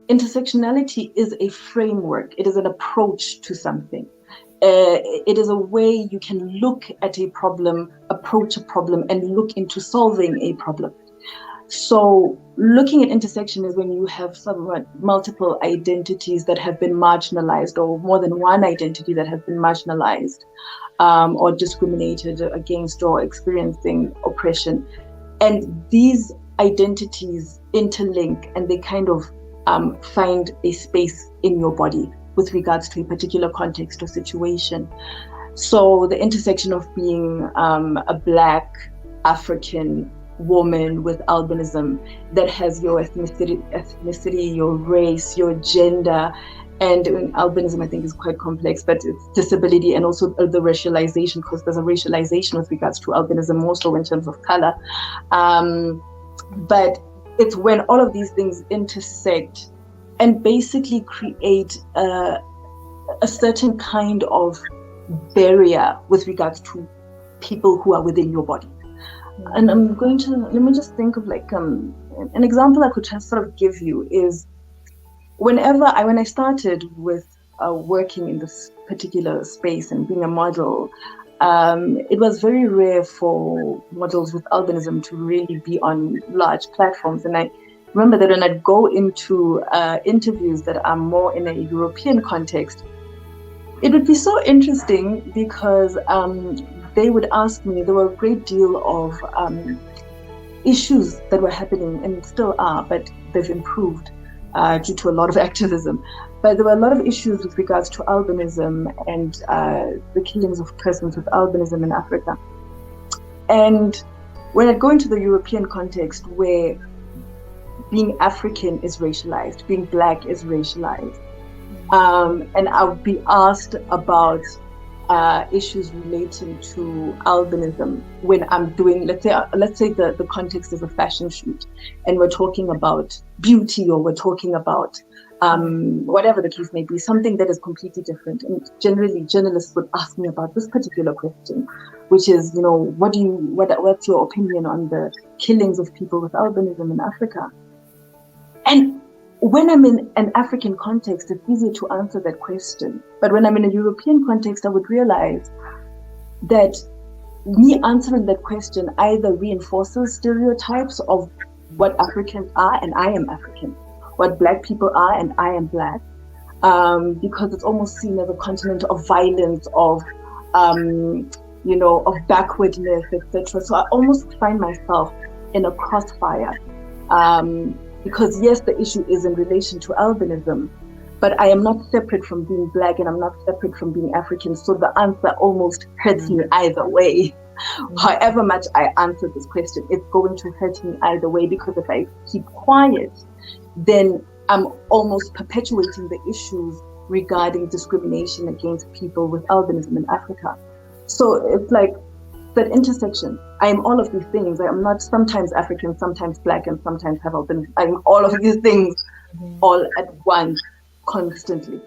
intersectionality is a framework. It is an approach to something. It is a way you can look at a problem, approach a problem, and look into solving a problem. So looking at intersection is when you have somewhat multiple identities that have been marginalized, or more than one identity that has been marginalized, or discriminated against, or experiencing oppression. And these identities interlink, and they kind of find a space in your body with regards to a particular context or situation. So the intersection of being a Black African woman with albinism that has your ethnicity, your race, your gender, and albinism I think is quite complex, but it's disability and also the racialization, because there's a racialization with regards to albinism, also in terms of color. But it's when all of these things intersect and basically create a certain kind of barrier with regards to people who are within your body. And let me just think of like an example I could just sort of give you is when I started with working in this particular space and being a model, it was very rare for models with albinism to really be on large platforms. And I remember that when I'd go into interviews that are more in a European context, it would be so interesting because they would ask me, there were a great deal of issues that were happening and still are, but they've improved due to a lot of activism. But there were a lot of issues with regards to albinism and the killings of persons with albinism in Africa. And when I go into the European context where being African is racialized, being Black is racialized, and I'll be asked about issues relating to albinism when I'm doing, let's say the context is a fashion shoot and we're talking about beauty, or we're talking about whatever the case may be, something that is completely different. And generally journalists would ask me about this particular question, which is, what's your opinion on the killings of people with albinism in Africa? And when I'm in an African context, it's easier to answer that question. But when I'm in a European context, I would realize that me answering that question either reinforces stereotypes of what Africans are, and I am African, what Black people are, and I am Black, because it's almost seen as a continent of violence, of backwardness, etc. So I almost find myself in a crossfire. Because yes, the issue is in relation to albinism, but I am not separate from being Black and I'm not separate from being African. So the answer almost hurts me either way. However much I answer this question, it's going to hurt me either way, because if I keep quiet, then I'm almost perpetuating the issues regarding discrimination against people with albinism in Africa. So it's like that intersection. I am all of these things. I am not sometimes African, sometimes Black, and sometimes have albinism. I'm all of these things all at once, constantly,